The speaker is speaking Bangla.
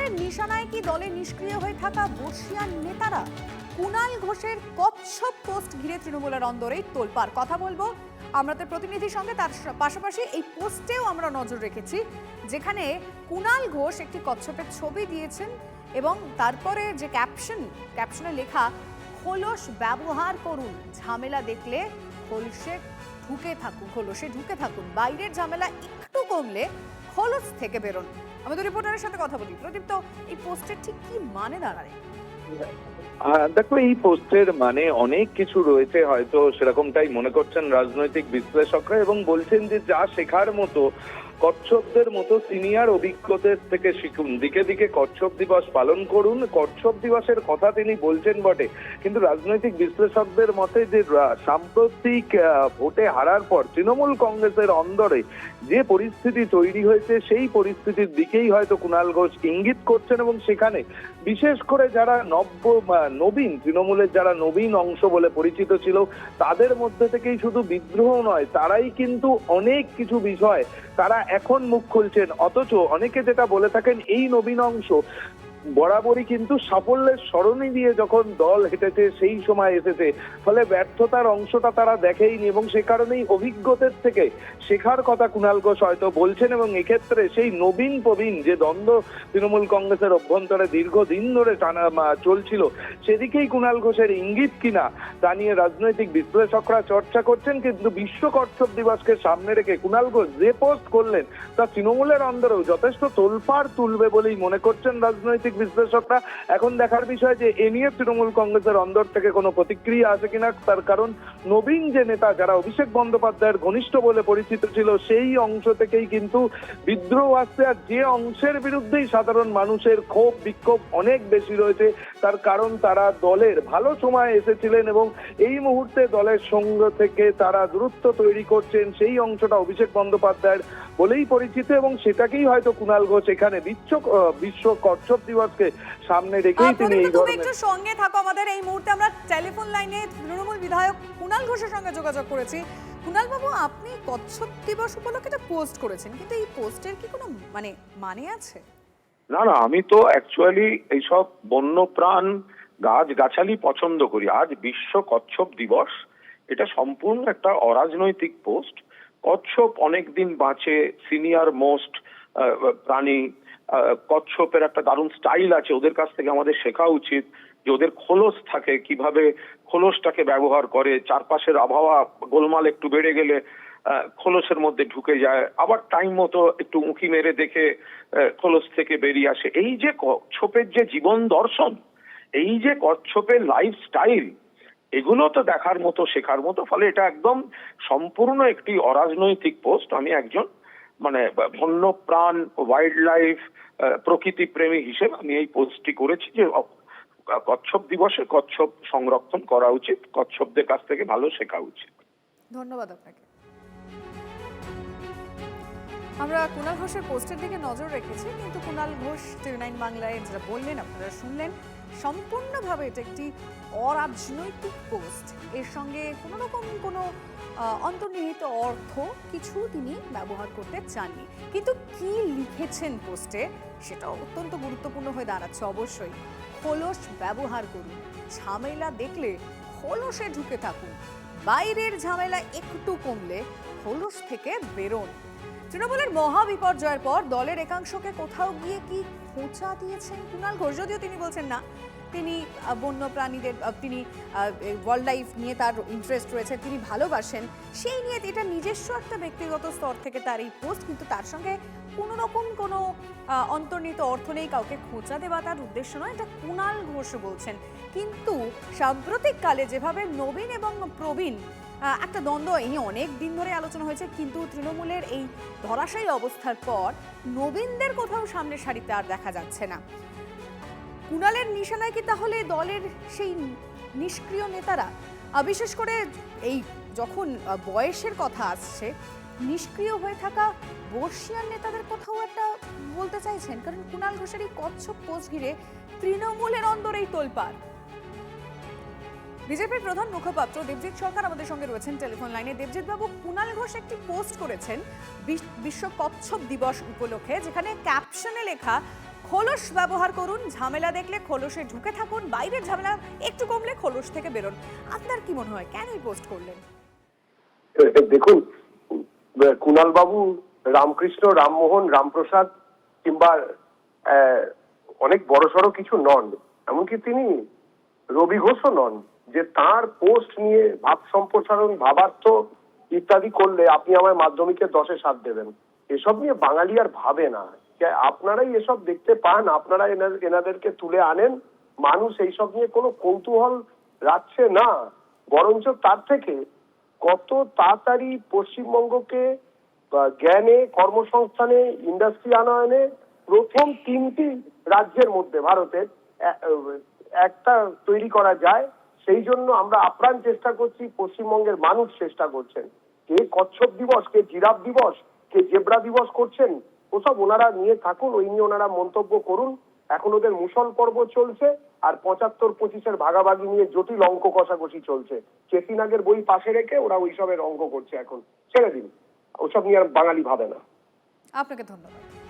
তৃণমূলের নিশানায় কি দলে নিষ্ক্রিয় হয়ে থাকা বর্ষিয়ান নেতারা? কুণাল ঘোষের কচ্ছপ পোস্ট ঘিরে তৃণমূলের অন্দরেই তোলপাড়। কথা বলবো আমাদের প্রতিনিধির সঙ্গে, তার পাশাপাশি এই পোস্টেও আমরা নজর রেখেছি যেখানে কুণাল ঘোষ একটি কচ্ছপের ছবি দিয়েছেন এবং তারপরে যে ক্যাপশনে লেখা খোলস ব্যবহার করুন, ঝামেলা দেখলে খোলসে ঢুকে থাকুন, বাইরের ঝামেলা একটু কমলে খোলস থেকে বেরোন। আমাদের রিপোর্টারের সাথে কথা বলি। প্রদীপ, তো এই পোস্টের ঠিক কি মানে দাঁড়ায়? দেখো, এই পোস্টের মানে অনেক কিছু রয়েছে, হয়তো সেরকমটাই মনে করছেন রাজনৈতিক বিশ্লেষকরা, এবং বলছেন যে যা শেখার মতো কচ্ছপদের মতো সিনিয়র অভিজ্ঞদের থেকে শিখুন, দিকে দিকে কচ্ছপ দিবস পালন করুন। কচ্ছপ দিবসের কথা তিনি বলছেন বটে, কিন্তু রাজনৈতিক বিশ্লেষকদের মতে যে সাম্প্রতিক ভোটে হারার পর তৃণমূল কংগ্রেসের অন্দরে যে পরিস্থিতি তৈরি হয়েছে সেই পরিস্থিতির দিকেই হয়তো কুণাল ঘোষ ইঙ্গিত করছেন, এবং সেখানে বিশেষ করে যারা নবীন তৃণমূলের যারা নবীন অংশ বলে পরিচিত ছিল তাদের মধ্যে থেকেই শুধু বিদ্রোহ নয়, তারাই কিন্তু অনেক কিছু বিষয় তারা এখন মুখ খুলছেন। অথচ অনেকে যেটা বলে থাকেন, এই নবীন অংশ বরাবরই কিন্তু সাফল্যের সরণি দিয়ে যখন দল হেঁটেছে সেই সময় এসেছে, ফলে ব্যর্থতার অংশটা তারা দেখেইনি, এবং সে কারণেই অভিজ্ঞতার থেকে শেখার কথা কুণাল ঘোষ হয়তো বলছেন। এবং এক্ষেত্রে সেই নবীন প্রবীণ যে দ্বন্দ্ব তৃণমূল কংগ্রেসের অভ্যন্তরে দীর্ঘদিন ধরে চলছিল, সেদিকেই কুণাল ঘোষের ইঙ্গিত কিনা তা নিয়ে রাজনৈতিক বিশ্লেষকরা চর্চা করছেন। কিন্তু বিশ্ব কচ্ছপ দিবসকে সামনে রেখে কুণাল ঘোষ যে পোস্ট করলেন তা তৃণমূলের অন্দরেও যথেষ্ট তোলপাড় তুলবে বলেই মনে করছেন রাজনৈতিক বিশ্লেষকরা। এখন দেখার বিষয় যে এ নিয়ে তৃণমূল কংগ্রেসের অন্দর থেকে কোনো প্রতিক্রিয়া আসে কিনা, তার কারণ নবীন যে নেতা যারা অভিষেক বন্দ্যোপাধ্যায়ের ঘনিষ্ঠ বলে পরিচিত ছিল সেই অংশ থেকেই কিন্তু বিদ্রোহ আসছে, আর যে অংশের বিরুদ্ধেই সাধারণ মানুষের ক্ষোভ বিক্ষোভ অনেক বেশি রয়েছে, তার কারণ তারা দলের ভালো সময় এসেছিলেন এবং এই মুহূর্তে দলের সঙ্গ থেকে তারা দূরত্ব তৈরি করছেন, সেই অংশটা অভিষেক বন্দ্যোপাধ্যায়ের বলেই পরিচিত, এবং সেটাকেই হয়তো কুণাল ঘোষ এখানে বিশ্ব কচ্ছপ দিবসকে সামনে রেখেই তিনি এই ধরনের। একটু সঙ্গে থাকো আমাদের। এই মুহূর্তে আমরা টেলিফোন লাইনে তৃণমূল বিধায়ক কুণাল ঘোষের সঙ্গে যোগাযোগ করেছি। কুণাল বাবু, আপনি কচ্ছপ দিবস উপলক্ষে একটা পোস্ট করেছেন, কিন্তু এই পোস্টের কি কোনো মানে আছে? না, আমি তো অ্যাকচুয়ালি এইসব বন্যপ্রাণ গাছ গাছালি পছন্দ করি। আজ বিশ্ব কচ্ছপ দিবস, এটা সম্পূর্ণ একটা অরাজনৈতিক পোস্ট। কচ্ছপ অনেকদিন বাঁচে, সিনিয়র মোস্ট প্রাণী। কচ্ছপের একটা দারুণ স্টাইল আছে, ওদের কাছ থেকে আমাদের শেখা উচিত যে ওদের খোলস থাকে, কিভাবে খোলসটাকে ব্যবহার করে, চারপাশের আবহাওয়া গোলমাল একটু বেড়ে গেলে খোলসের মধ্যে ঢুকে যায়, আবার টাইম মতো একটু উঁকি মেরে দেখে খোলস থেকে বেরিয়ে আসে। এই যে কচ্ছপের যে জীবন দর্শন, এই যে কচ্ছপের লাইফ স্টাইল, এগুলো তো দেখার মতো, শেখার মতো। ফলে এটা একদম সম্পূর্ণ একটি অরাজনৈতিক পোস্ট। আমি একজন বন্যপ্রাণ, ওয়াইল্ড লাইফ, প্রকৃতি প্রেমী হিসেবে আমি এই পোস্টটি করেছি যে কচ্ছপ দিবসে কচ্ছপ সংরক্ষণ করা উচিত, কচ্ছপদের কাছ থেকে ভালো শেখা উচিত। ধন্যবাদ আপনাকে। আমরা কুণাল ঘোষের পোস্টের দিকে নজর রেখেছি, কিন্তু কুণাল ঘোষ টিভি9 বাংলায় যেটা বললেন আপনারা শুনলেন, সম্পূর্ণভাবে এটা একটি অরাজনৈতিক পোস্ট। এর সঙ্গে কোনো রকম কোনো অন্তর্নিহিত অর্থ কিছু তিনি ব্যবহার করতে চাননি। কিন্তু কি লিখেছেন পোস্টে সেটা অত্যন্ত গুরুত্বপূর্ণ হয়ে দাঁড়াচ্ছে। অবশ্যই খোলস ব্যবহার করুন, ঝামেলা দেখলে খোলসে ঢুকে থাকুন, বাইরের ঝামেলা একটু কমলে খোলস থেকে বেরোন। তৃণমূলের মহা বিপর্যয়ের পর দলের একাংশকে কোথাও গিয়ে কি খোঁচা দিয়েছেন কুণাল ঘোষ? যদিও তিনি বলছেন না, তিনি বন্য প্রাণীদের, তিনি ওয়াইল্ড লাইফ নিয়ে তার ইন্টারেস্ট রয়েছে, তিনি ভালোবাসেন, সেই নিয়ে এটা নিজস্ব একটা ব্যক্তিগত স্তর থেকে তার এই পোস্ট, কিন্তু তার সঙ্গে কোনো রকম কোনো অন্তর্নিহিত অর্থ নেই, কাউকে খোঁচা দেওয়া তার উদ্দেশ্য নয়, এটা কুণাল ঘোষ বলছেন। কিন্তু সাম্প্রতিককালে যেভাবে নবীন এবং প্রবীণ একটা দ্বন্দ্ব এই অনেক দিন ধরে আলোচনা হয়েছে, কিন্তু তৃণমূলের এই ধরাশায়ী অবস্থার পর নবীনদের কোথাও সামনের সারিতে আর দেখা যাচ্ছে না। কুণালের নিশানায় কি তাহলে দলের সেই নিষ্ক্রিয় নেতারা? বিশেষ করে এই যখন বয়সের কথা আসছে, নিষ্ক্রিয় হয়ে থাকা বর্ষিয়ান নেতাদের কোথাও একটা বলতে চাইছেন? কারণ কুণাল ঘোষের এই কচ্ছপ পোস্ট ঘিরে তৃণমূলের অন্দরেই তোলপাড়। বিজেপির প্রধান মুখপাত্র দেবজিৎ সরকার আমাদের সঙ্গে রয়েছেন টেলিফোন লাইনে। দেবজিৎ বাবু, কুণাল ঘোষ একটি পোস্ট করেছেন বিশ্ব কচ্ছপ দিবস উপলক্ষে, যেখানে ক্যাপশনে লেখা খোলস ব্যবহার করুন, ঝামেলা দেখলে খোলসে ঢুকে থাকুন, বাইরের ঝামেলা একটু কমলে খোলস থেকে বেরোন। আপনার কি মনে হয় কেন এই পোস্ট করলেন? দেখুন, কুণাল বাবু রামকৃষ্ণ, রামমোহন, রামপ্রসাদ কিংবা অনেক বড়সড় কিছু নন, এমনকি তিনি রবি ঘোষও নন যে তার পোস্ট নিয়ে ভাব সম্প্রসারণ, ভাবার্থ ইত্যাদি করলে আপনি আমায় মাধ্যমিকে 10-এ 7 দেবেন। এসব নিয়ে বাঙালি আর ভাবে না। আপনারাই এসব দেখতে পান, আপনারা এনাদেরকে তুলে আনেন, মানুষ এইসব নিয়ে কোনো কৌতূহল রাখছে না। বরঞ্চ তার থেকে কত তাড়াতাড়ি পশ্চিমবঙ্গকে জ্ঞানে, কর্মসংস্থানে, ইন্ডাস্ট্রি আনয়নে প্রথম 3টি রাজ্যের মধ্যে ভারতের একটা তৈরি করা যায়, সেই জন্য আমরা আপ্রাণ চেষ্টা করছি, পশ্চিমবঙ্গের মানুষ চেষ্টা করছেন। কে কচ্ছপ দিবস, কে জিরাফ দিবস, কে জেব্রা দিবস করছেন, ওসব ওনারা নিয়ে থাকুন, ওই নিয়ে ওনারা মন্তব্য করুন। এখন ওদের মুসল পর্ব চলছে, আর 75-25-এর ভাগাভাগি নিয়ে জটিল অঙ্ক কষাকষি চলছে। চেতিনাগের বই পাশে রেখে ওরা ওইসবের অঙ্ক করছে। এখন ছেড়ে দিন, ওসব নিয়ে আর বাঙালি ভাবে না। আপনাকে ধন্যবাদ।